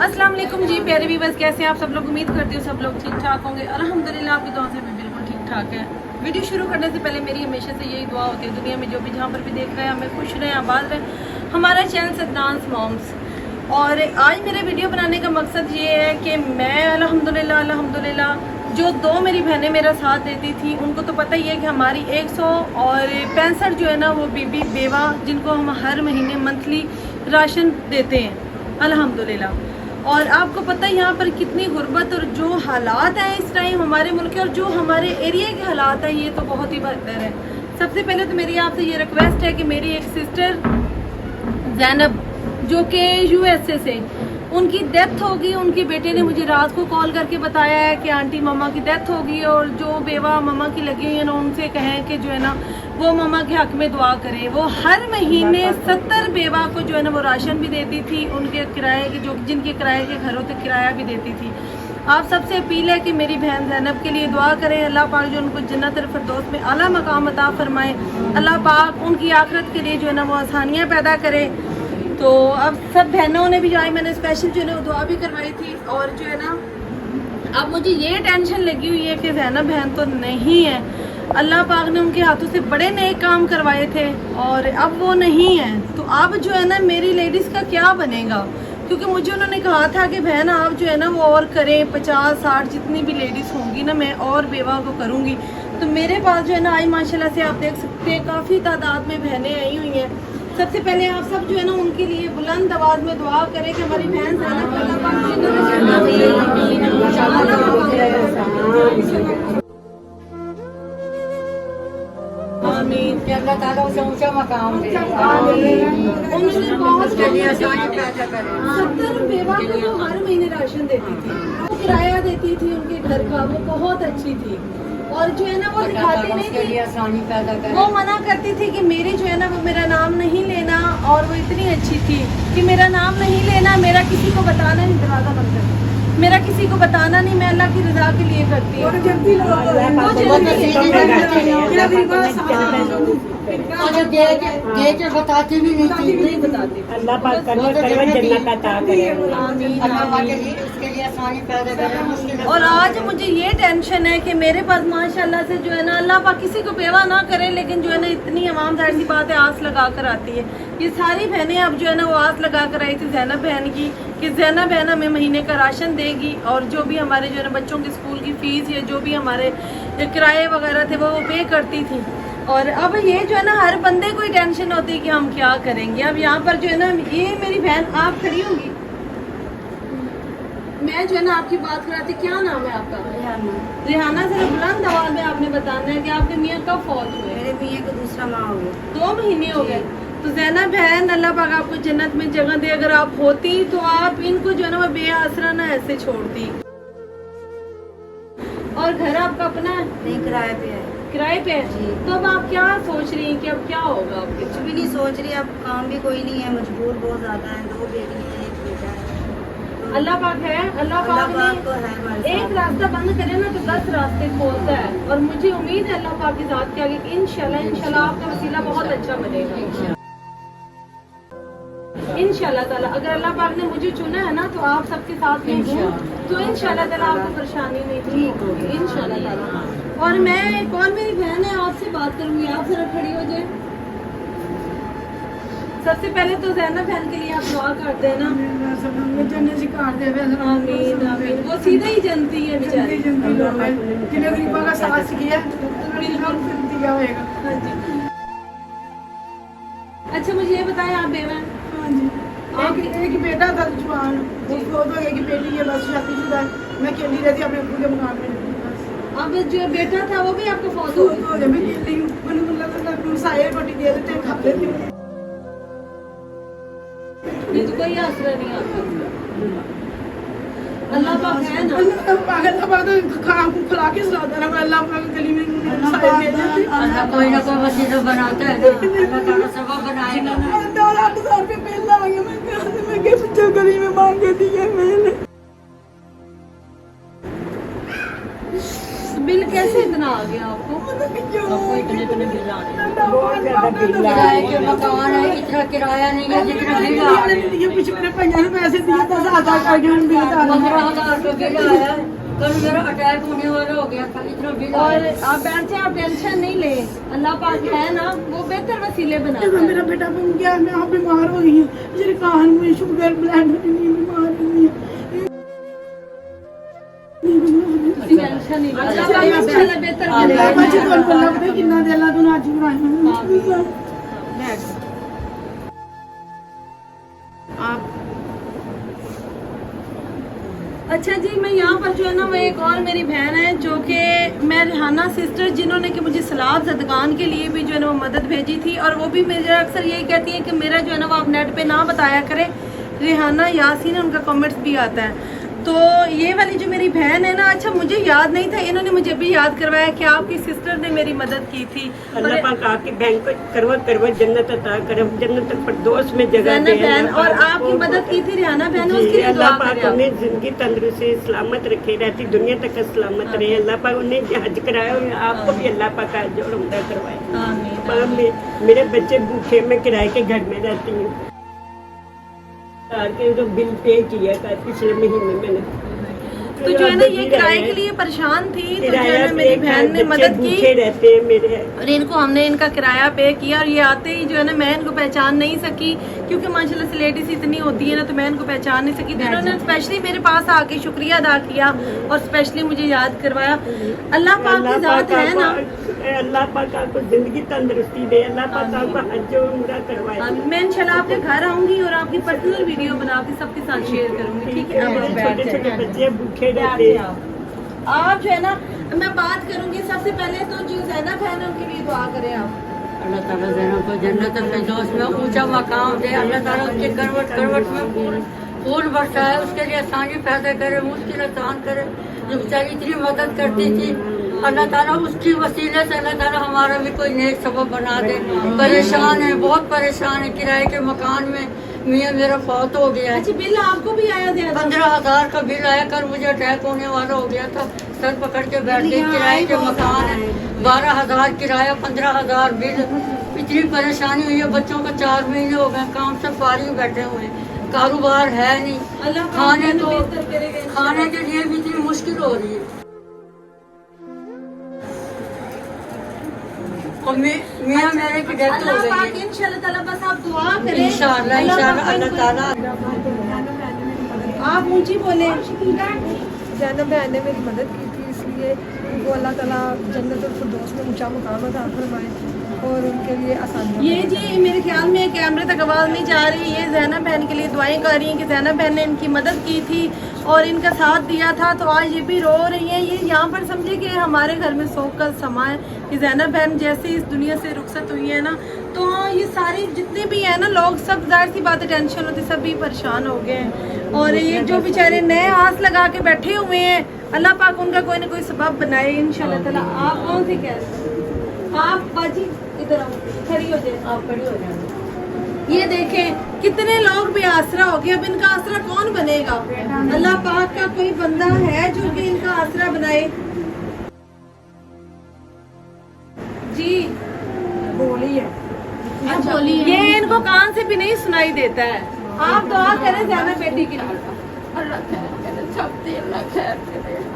अस्सलाम वालेकुम जी प्यारे व्यूअर्स, कैसे हैं आप सब लोग। उम्मीद करती हूँ सब लोग ठीक ठाक होंगे। अल्हम्दुलिल्लाह आपकी दुआ से भी बिल्कुल ठीक ठाक है। वीडियो शुरू करने से पहले मेरी हमेशा से यही दुआ होती है, दुनिया में जो भी जहाँ पर भी देख रहे हैं हमें खुश रहें, आबाद रहें। हमारा चैनल सदनांस मॉम्स, और आज मेरे वीडियो बनाने का मकसद ये है कि मैं अल्हम्दुलिल्लाह जो दो मेरी बहनें मेरा साथ देती थी, उनको तो पता ही है कि हमारी 165 जो है ना वो बीबी बेवा, जिनको हम हर महीने मंथली राशन देते हैं अल्हम्दुलिल्लाह। और आपको पता है यहाँ पर कितनी गुर्बत और जो हालात हैं इस टाइम हमारे मुल्क के और जो हमारे एरिया के हालात हैं, ये तो बहुत ही बेहतर है। सबसे पहले तो मेरी आपसे ये रिक्वेस्ट है कि मेरी एक सिस्टर ज़ैनब जो कि USA से, उनकी डेथ होगी। उनके बेटे ने मुझे रात को कॉल करके बताया है कि आंटी मम्मा की डेथ होगी, और जो बेवा मम्मा की लगी हुई है ना, उनसे कहें कि जो है ना वो मम्मा के हक में दुआ करें। वो हर महीने 70 बेवा को जो है ना वो राशन भी देती थी, उनके किराए के जो जिनके किराए के घरों तक किराया भी देती थी। आप सबसे अपील है कि मेरी बहन ज़ैनब के लिए दुआ करें। अल्लाह पाक जो उनको जन्नत फिरदौस में आला मकाम अता फरमाए। अल्लाह पाक उनकी आखिरत के लिए जो है ना वो आसानियाँ पैदा करे। तो अब सब बहनों ने भी जो है, मैंने स्पेशल जो है ना दुआ भी करवाई थी। और जो है ना अब मुझे ये टेंशन लगी हुई है कि ज़ैनब बहन तो नहीं है, अल्लाह पाक ने उनके हाथों से बड़े नए काम करवाए थे और अब वो नहीं है। तो अब जो है ना मेरी लेडीज़ का क्या बनेगा, क्योंकि मुझे उन्होंने कहा था कि बहन आप जो है ना वो और करें, 50-60 जितनी भी लेडीज़ होंगी ना मैं और बेवा को करूँगी। तो मेरे पास जो है ना आज माशाल्लाह से आप देख सकते हैं काफ़ी तादाद में बहनें आई हुई हैं। सबसे पहले आप सब जो है ना उनके लिए बुलंद आवाज़ में दुआ करें कि हमारी बहन ज़ैनब अल्लाह पाक आमीन, कि अल्लाह ताला उसे ऊंचा मकाम दे। उन्होंने बहुत ₹70 बेवा को जो हर महीने राशन देती थी, वो किराया देती थी उनके घर का, वो बहुत अच्छी थी। और जो है ना वो दिखाती नहीं थी, आसानी पैदा कर, वो मना करती थी कि मेरी जो है ना वो मेरा नाम नहीं लेना। और वो इतनी अच्छी थी कि मेरा नाम नहीं लेना, मेरा किसी को बताना नहीं, दरवाजा बंद कर, मेरा किसी को बताना नहीं, मैं अल्लाह की रजा के लिए करती हूँ। बताती भी नहीं बताती। अल्लाह पाक जन्नत अता करे। और आज मुझे ये टेंशन है कि मेरे पास माशाल्लाह से जो है ना अल्लाह पाक किसी को बेवा ना करे, लेकिन जो है ना इतनी आवाम जाहिर सी बात है आस लगा कर आती है। ये सारी बहनें अब जो है ना वो आस लगा कर आई थी ज़ैनब बहन की कि ज़ैनब बहन हमें महीने का राशन देगी और जो भी हमारे जो है ना बच्चों की स्कूल की फ़ीस या जो भी हमारे किराए वगैरह थे वो पे करती थी। और अब ये जो है ना हर बंदे को ही टेंशन होती है कि हम क्या करेंगे। अब यहाँ पर जो है ना ये मेरी बहन आप खड़ी होंगी, मैं जो है ना आपकी बात कराती, क्या नाम है आपका? रेहाना। जरा बुलंद आवाज़ में आपने बताना है कि आपके मियाँ कब फौत हुए? मेरे मियाँ को दूसरा माह हो गया, 2 महीने हो गए। तो ज़ैनब बहन अल्लाह पाक आपको जन्नत में जगह दे। अगर आप होती तो आप इनको जो है ना वो बेआसरा ना ऐसे छोड़ती। और घर आपका अपना है? नहीं, किराए पे है। किराए पे है? तो अब आप क्या सोच रही हैं कि अब क्या होगा आपके? कुछ भी नहीं सोच रही, अब काम भी कोई नहीं है, मजबूर बहुत ज्यादा है, 2 बेटी है, 1 बेटा है। अल्लाह पाक है, अल्लाह पाक तो है हमारे ने एक रास्ता बंद करे ना तो 10 रास्ते खोलता है। और मुझे उम्मीद है अल्लाह पाक की जात के आगे कि इंशाल्लाह आपका वसीला बहुत अच्छा बनेगा इंशाल्लाह ताला। अगर अल्लाह पाक ने मुझे चुना है ना तो आप सबके साथ में हूँ, तो इंशाल्लाह ताला आपको परेशानी नहीं ठीक होगी इंशाल्लाह ताला। और मैं एक और मेरी बहन है आपसे बात करूंगी, आप जरा खड़ी हो जाए। सबसे पहले तो ज़ैनब बहन के लिए आप दुआ करते हैं ना, आमीन आमीन। वो सीधा ही जनती है बेचारी, जिन्हें गरीबों का साथ किया दिया होगा। हाँ जी। अच्छा मुझे ये बताएं, आप बेवा हैं? हाँ जी, एक बेटा था जवान, वो फौत हो गया, कि बेटी है बस शादीशुदा, मैं अकेली रहती अपने खुद के मकान में। अब जो बेटा था वो भी आपको फौत हो गया? मैं अकेली हूँ, मैंने साये रोटी दे देते हैं, खा लेती हूँ। ये तो कोई आसरा नहीं आपका। अल्लाह पाक है ना, अल्लाह पाक तो खाना खिला के सुलाता है, अल्लाह पाक गली में साये दे देते हैं। अल्लाह कोई ना कोई वसीला बनाता है ना, अल्लाह ताला सबब बनाएगा। 2,00,000 रुपये पहले आ गया, मैं कहाँ से मैं किस गली में मांगे दिए मैंने। बिल कैसे कैसे इतना आ गया आपको? आपको इतने इतने बिल आ रहे हैं। बहुत ज्यादा बिल आ रहा किराए के मकान है, इतना किराया नहीं है जितना बिल आ रहा है। ये कुछ मेरे भैया ने पैसे दिए तो आधार कार्ड में बिल डाल 15,000 का बिल आया है। कल मेरा अटैक होने वाला हो गया था, इतना बिल और आया। आप बैठे, आप टेंशन नहीं ले, अल्लाह पाक है ना, वो बेहतर वसीले बनाता जब है। मेरा बेटा बन गया मैं आप बीमार हो गई हूँ, मेरे कान में शुगर ब्लड नहीं बीमार हुई है। टेंशन नहीं ले, अल्लाह पाक इंशाल्लाह बेहतर अल्लाह करेगा। बच्चे कोल कोल लगदे किन्ना दे अल्लाह तूने आज बनाया आप। अच्छा जी, मैं यहाँ पर जो है ना, वो एक और मेरी बहन है जो कि मैं रिहाना सिस्टर, जिन्होंने कि मुझे सलाद ज़दगान के लिए भी जो है ना वो मदद भेजी थी, और वो भी मेरे अक्सर यही कहती है कि मेरा जो है ना वो आप नेट पे ना बताया करें, रिहाना यासीन है, उनका कमेंट्स भी आता है। तो ये वाली जो मेरी बहन है ना, अच्छा मुझे याद नहीं था, इन्होंने मुझे भी याद करवाया कि आपकी सिस्टर ने मेरी मदद की थी। अल्लाह पाक आपकी बहन को करवा जन्नत अता करे, जन्नत फिरदौस में जगह दे। बहन और आपकी मदद की थी रिहाना बहन, उसके लिए दुआ अल्लाह पाक करें आप। उन्हें जिंदगी तंदुरुस्ती सलामत रखे, रहती दुनिया तक सलामत रहे। अल्लाह पाक उन्हें हज कराया, आपको भी अल्लाह पाक हज और उम्रा करवाए। आमीन। मेरे बच्चे भूखे, मैं किराए के घर में रहती हूँ। के जो बिल पे किया था पिछले महीने मैंने, तो जो है ना ये किराए के लिए परेशान थी, तो जो है ना मेरी बहन ने मदद की भूखे रहते हैं मेरे। और इनको हमने इनका किराया पे किया, और ये आते ही जो है ना मैं इनको पहचान नहीं सकी, क्योंकि माशाल्लाह से लेडीज इतनी होती है ना, तो मैं इनको पहचान नहीं सकी। तो इन्होंने स्पेशली मेरे पास आके शुक्रिया अदा किया और स्पेशली मुझे याद करवाया। अल्लाह पाक की जात है ना, अल्लाह पाक आपको जिंदगी तंदुरुस्ती दे, अल्लाह पाक आपको हज और उम्रा करवाए। मैं इंशाल्लाह आपके घर आऊंगी और आपकी पर्सनल वीडियो बना के सबके साथ शेयर करूंगी, ठीक है? अब आप बैठ छोटे छोटे जाइए। बच्चे भूखे रहते हैं। आप जो है ना, मैं बात करूंगी सबसे पहले तो जो ज़ैनब है ना, उनके लिए दुआ करें आप। अल्लाह ताला ज़ैनब को जन्नत फिरदौस में ऊंचा मकाम दे। अल्लाह ताला उसके करवट में फूल बरसाए, उसके लिए आसानी पैदा करे, मुश्किल आसान करे। जो बेचारी इतनी मदद करती थी, अल्लाह ताला उसकी वसीले से अल्लाह ताला हमारा भी कोई नेक सबब बना दे। परेशान है, बहुत परेशान है, किराए के मकान में मियाँ मेरा फौत हो गया है। अच्छा, बिल आपको भी आया ज़्यादा? 15,000 का बिल आया, कल मुझे अटैक होने वाला हो गया था, सर पकड़ के बैठ गई। किराए के मकान है, 12,000 किराया, 15,000 बिल। इतनी परेशानी हुई है, बच्चों को 4 महीने हो गए काम से फारिग बैठे हुए हैं, कारोबार है नहीं, अल्लाह पाक खाने को को बेहतर करेगा इंशाल्लाह। खाने के लिए भी इतनी मुश्किल हो रही है। और मियाँ मेरे की डेथ हो अल्लाह गई पाक है। इंशाल्लाह ताला बस आप दुआ करें। इंशाल्लाह इंशाल्लाह अल्लाह ताला। आप ऊंची बोले। ज़ैनब बहन ने मेरी मदद की थी, इसलिए उनको अल्लाह ताला जन्नत और फिरदौस में ऊंचा मुकाम अता फरमाए और उनके लिए आसानी। ये जी मेरे ख्याल में कैमरे तक आवाज़ नहीं जा रही, ये ज़ैनब बहन के लिए दुआएं कर रही हैं कि ज़ैनब बहन ने इनकी मदद की थी और इनका साथ दिया था, तो आज ये भी रो रही हैं। ये यहाँ पर समझे कि हमारे घर में शोक का समा है कि ज़ैनब बहन जैसे इस दुनिया से रुखसत हुई है ना, तो ये सारे जितने भी हैं ना लोग, सब जाहिर सी बात है टेंशन होती, सभी परेशान हो गए हैं। और ये जो बेचारे नए आस लगा के बैठे हुए हैं, अल्लाह पाक उनका कोई ना कोई सबब बनाए इंशाल्लाह ताला। आप कौन सी कह रहे हैं? आप बाजी इधर आओ, खड़ी हो जाए, आप खड़ी हो जाए। ये देखें कितने लोग भी आसरा हो गए, अब इनका आसरा कौन बनेगा? अल्लाह पाक का कोई बंदा है जो कि इनका आसरा बनाए? जी बोली है अच्छा, ये इनको कान से भी नहीं सुनाई देता है। आप दुआ करें ज़ैनब बेटी के लिए।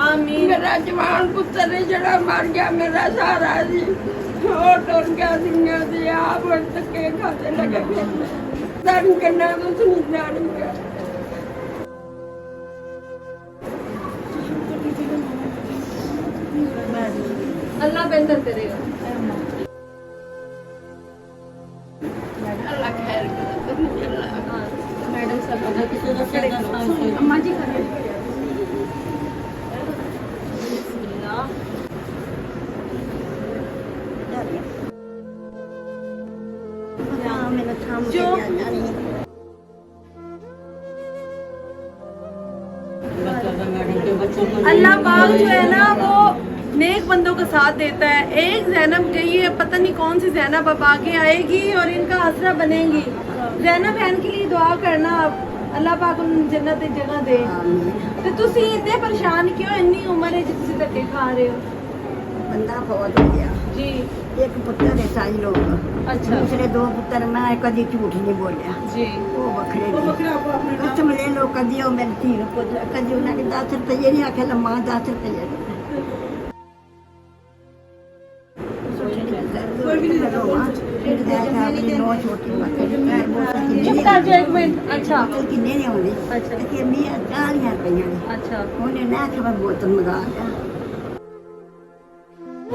आमीन। मेरा जवान पुत्र ने जड़ा मर गया, मेरा सारा जी और टुर गया दुनिया से। आप धक्के खाते लगे दर्द करना तो सुनी जानी गया। अल्लाह बेहतर करेगा। अल्लाह खैर करे तो मुझे अल्लाह मैडम सब अगर किसी को ज़्यादा सांस हो, अम्मा जी करें। बिस्मिल्लाह। जो मैडम के बच्चों को अल्लाह पाक जो है ना वो नेक बंदों का साथ देता है। एक ज़ैनब गई है, पता नहीं कौन सी ज़ैनब अब आगे आएगी और इनका आसरा बनेगी। ज़ैनब बहन के लिए दुआ करना आप, अल्लाह पाक उन जन्नत दी जगह दे। तो तुसी इतने परेशान क्यों? इतनी उम्र है जिससे धक्के खा रहे हो। बंदा फौत हो गया, जी एक पुत्र है साई लोग, अच्छा दूसरे 2 पुत्र, मैं कभी झूठ नहीं बोलिया, जी वो बखरे ਉਹ ने ਵੱਖਰਾ ਆਪੋ ਆਪਣੇ ਨਾਲ। कसम ले लो, कभी वो मेरी धी पुत्र, कभी उन्हें 10 रुपये नहीं आखे, मां 10 रुपये कोई भी नहीं देता बोल चुप कर जाओ एक मिनट। अच्छा किन्ने ने आने अच्छा कि मैं 40 रुपये ने अच्छा उन्हें ना कि मैं बोतल मंगा लिया।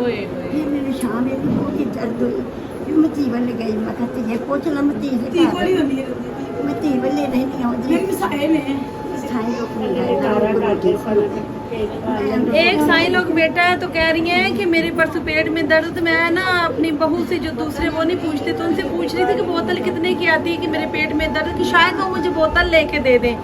ओए फिर मेरे शाम में बहुत ही दर्द हुई, फिर मैं जीवन गई, मैं कहती है पूछ ला, मैं धी ਧੀ ਕੋਲ ਹੀ ਹੁੰਦੀ ਹੈ मैं धी ले नहीं आऊँगी ਮੇਰੀ ਮਿਸਾਏ ਨੇ साई एक साईं लोग बेटा है तो कह रही हैं कि मेरे परसों पेट में दर्द, मैं ना अपनी बहू से जो दूसरे वो नहीं पूछते तो उनसे पूछ रही थी कि बोतल कितने की आती है कि मेरे पेट में दर्द, कि शायद वो मुझे बोतल लेके दे दें।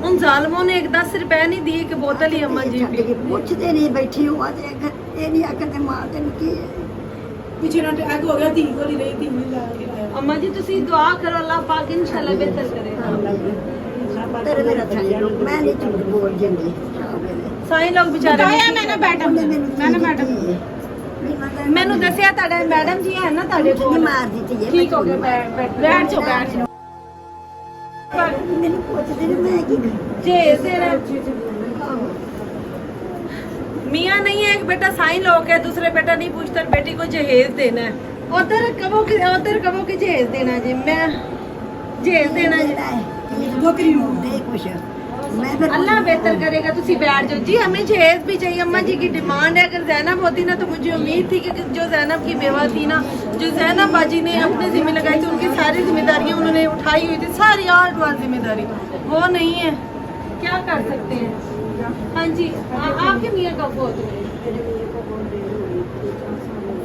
उन जालमों ने 10 रुपए नहीं दिए कि बोतल ही अम्मा जी पी। पूछते नहीं बैठी हुआ ये नहीं आकर मार देन की ਪਿੱਛੇ ਨਾ ਅਟੈਕ ਹੋ ਗਿਆ, ਧੀ ਕੋਲ ਹੀ ਰਹੀ, ਧੀ ਨਹੀਂ ਲਾ ਕੇ ਆਇਆ। अम्मा जी तुसी दुआ करो अल्लाह पाक इंशाल्लाह बेहतर करेगा। तेरे मेरा साई लोग मैं नहीं झूठ बोल जंदी साईं लोग बेचारे बताया मैंने मैडम मैंने मैडम मैंने दसिया ਤੁਹਾਡਾ मैडम जी है ना ਤੁਹਾਡੇ नहीं ਕੋਲ मार दी थी ठीक हो गया बैठ जाओ बैठ जाओ। मैंने पूछते नहीं मैं की जे तेरा मियाँ नहीं है, एक बेटा साईं लोग है, दूसरे बेटा नहीं पूछता, बेटी को जहेज देना है, उधर कबो के जहेज देना जी, मैं जहेज देना जी। बकरी दे कुछ मैं फिर अल्लाह बेहतर करेगा, तुसी बैठ जाओ जी। हमें जहेज भी चाहिए, अम्मा जी की डिमांड है। अगर जैनब होती ना तो मुझे उम्मीद थी कि जो जैनब की बेवा थी ना, जो जैनब बाजी ने अपने जिम्मे लगाई थी, उनकी सारी जिम्मेदारियां उन्होंने उठाई हुई थी, सारी आठ बार जिम्मेदारी, वो नहीं है, क्या कर सकते हैं। हाँ जी आपके मियाँ का बहुत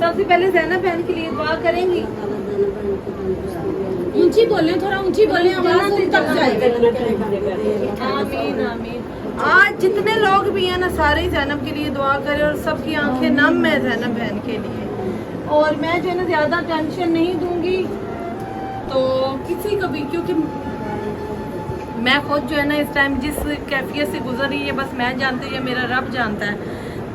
सबसे पहले जैनब बहन के लिए दुआ करेंगी। ऊंची बोले, थोड़ा ऊंची बोले, आवाज़ सुन तक जाएगी। आमीन आमीन। आज जितने लोग भी हैं ना सारे जैनब के लिए दुआ करें और सबकी आंखें नम है जैनब बहन के लिए। और मैं जो है ना ज़्यादा टेंशन नहीं दूंगी तो किसी को भी, क्योंकि मैं खुद जो है ना इस टाइम जिस कैफियत से गुजर रही है बस मैं जानती हूँ, मेरा रब जानता है।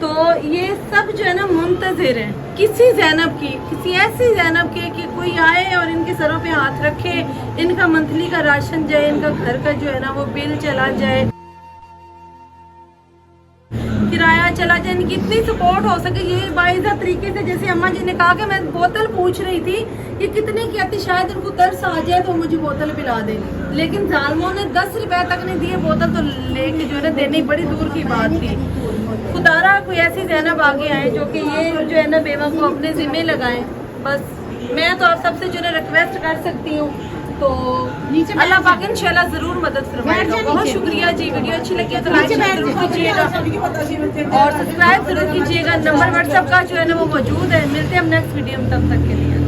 तो ये सब जो है ना मुंतज़िर है किसी जैनब की, किसी ऐसी जैनब के कि कोई आए और इनके सरों पे हाथ रखे, इनका मंथली का राशन जाए, इनका घर का जो है ना वो बिल चला जाए, किराया चला जाए, इनकी इतनी सपोर्ट हो सके। ये बाइज़ा तरीके से, जैसे अम्मा जी ने कहा कि मैं बोतल पूछ रही थी ये कितने की आती, शायद उनको तरस आ जाए तो मुझे बोतल पिला दे, लेकिन जालमों ने 10 रुपए तक नहीं दिए, बोतल तो लेके जो है ना देनी बड़ी दूर की बात थी। खुदारा कोई ऐसी जैनब आगे आए जो कि ये जो है ना बेवा को अपने जिम्मे लगाएं। बस मैं तो आप सबसे जो है रिक्वेस्ट कर सकती हूँ, तो अल्लाह पाक इंशाल्लाह जरूर मदद फरमाएगा। बहुत शुक्रिया जी। वीडियो अच्छी लगी तो लाइक जरूर कीजिएगा और सब्सक्राइब जरूर कीजिएगा। नंबर व्हाट्सएप का जो है ना वो मौजूद है। मिलते हैं हम नेक्स्ट वीडियो में, तब तक के लिए।